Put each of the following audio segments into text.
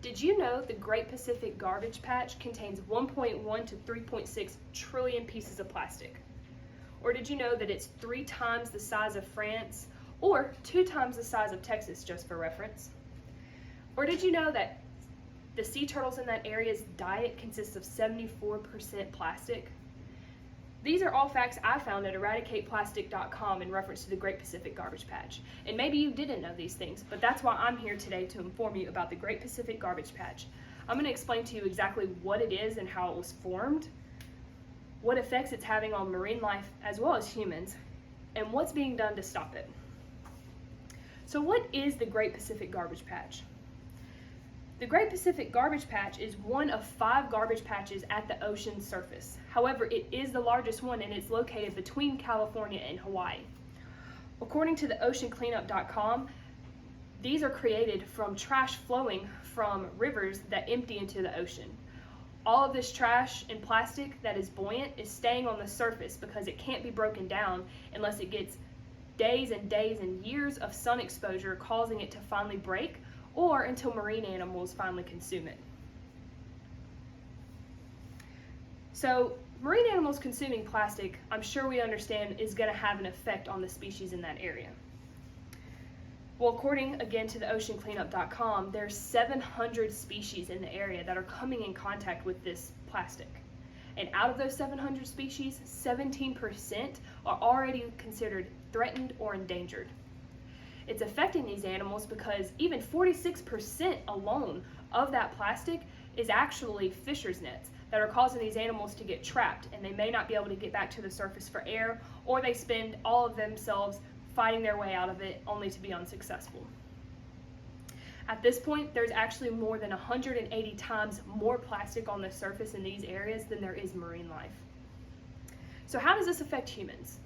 Did you know the Great Pacific Garbage Patch contains 1.1 to 3.6 trillion pieces of plastic? Or did you know that it's 3 times the size of France, or 2 times the size of Texas, just for reference? Or did you know that the sea turtles in that area's diet consists of 74% plastic? These are all facts I found at EradicatePlastic.com in reference to the Great Pacific Garbage Patch. And maybe you didn't know these things, but that's why I'm here today to inform you about the Great Pacific Garbage Patch. I'm going to explain to you exactly what it is and how it was formed, what effects it's having on marine life as well as humans, and what's being done to stop it. So what is the Great Pacific Garbage Patch? The Great Pacific Garbage Patch is one of 5 garbage patches at the ocean surface. However, it is the largest one and it's located between California and Hawaii. According to the oceancleanup.com, these are created from trash flowing from rivers that empty into the ocean. All of this trash and plastic that is buoyant is staying on the surface because it can't be broken down unless it gets days and days and years of sun exposure, causing it to finally break, or until marine animals finally consume it. So marine animals consuming plastic, I'm sure we understand, is going to have an effect on the species in that area. Well, according again to the oceancleanup.com, there's 700 species in the area that are coming in contact with this plastic. And out of those 700 species, 17% are already considered threatened or endangered. It's affecting these animals because even 46% alone of that plastic is actually fishers nets that are causing these animals to get trapped, and they may not be able to get back to the surface for air, or they spend all of themselves fighting their way out of it only to be unsuccessful. At this point, there's actually more than 180 times more plastic on the surface in these areas than there is marine life. So how does this affect humans?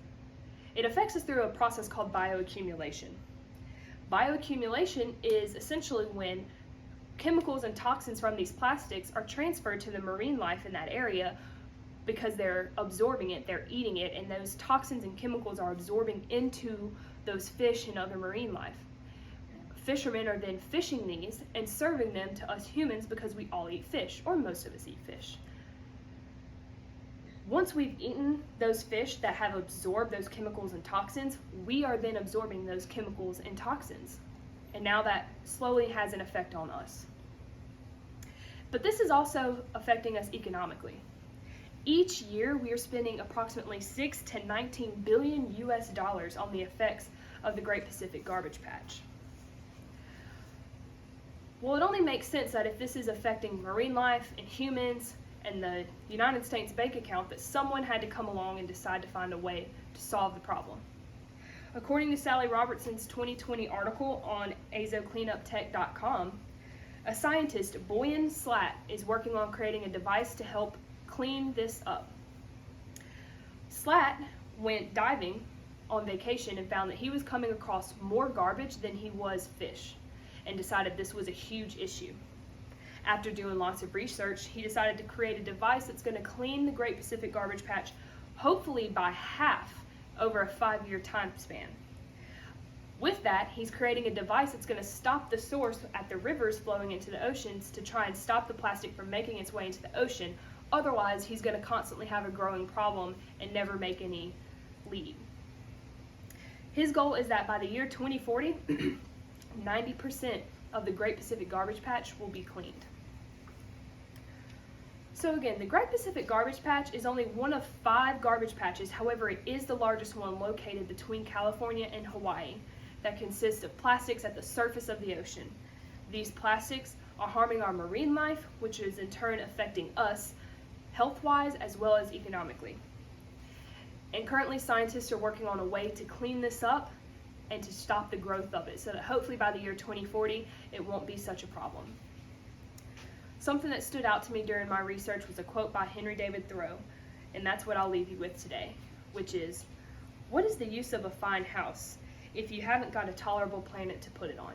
It affects us through a process called bioaccumulation. Bioaccumulation is essentially when chemicals and toxins from these plastics are transferred to the marine life in that area because they're absorbing it, they're eating it, and those toxins and chemicals are absorbing into those fish and other marine life. Fishermen are then fishing these and serving them to us humans because we all eat fish, or most of us eat fish. Once we've eaten those fish that have absorbed those chemicals and toxins, we are then absorbing those chemicals and toxins. And now that slowly has an effect on us. But this is also affecting us economically. Each year, we are spending approximately 6 to 19 billion US dollars on the effects of the Great Pacific Garbage Patch. Well, it only makes sense that if this is affecting marine life and humans and the United States bank account, that someone had to come along and decide to find a way to solve the problem. According to Sally Robertson's 2020 article on azocleanuptech.com, a scientist, Boyan Slat, is working on creating a device to help clean this up. Slat went diving on vacation and found that he was coming across more garbage than he was fish, and decided this was a huge issue. After doing lots of research, he decided to create a device that's going to clean the Great Pacific Garbage Patch, hopefully by half over a 5-year time span. With that, he's creating a device that's going to stop the source at the rivers flowing into the oceans to try and stop the plastic from making its way into the ocean. Otherwise, he's going to constantly have a growing problem and never make any lead. His goal is that by the year 2040, 90% of the Great Pacific Garbage Patch will be cleaned. So again, the Great Pacific Garbage Patch is only one of 5 garbage patches. However, it is the largest one located between California and Hawaii that consists of plastics at the surface of the ocean. These plastics are harming our marine life, which is in turn affecting us health-wise as well as economically. And currently, scientists are working on a way to clean this up and to stop the growth of it, so that hopefully by the year 2040, it won't be such a problem. Something that stood out to me during my research was a quote by Henry David Thoreau, and that's what I'll leave you with today, which is, "What is the use of a fine house if you haven't got a tolerable planet to put it on?"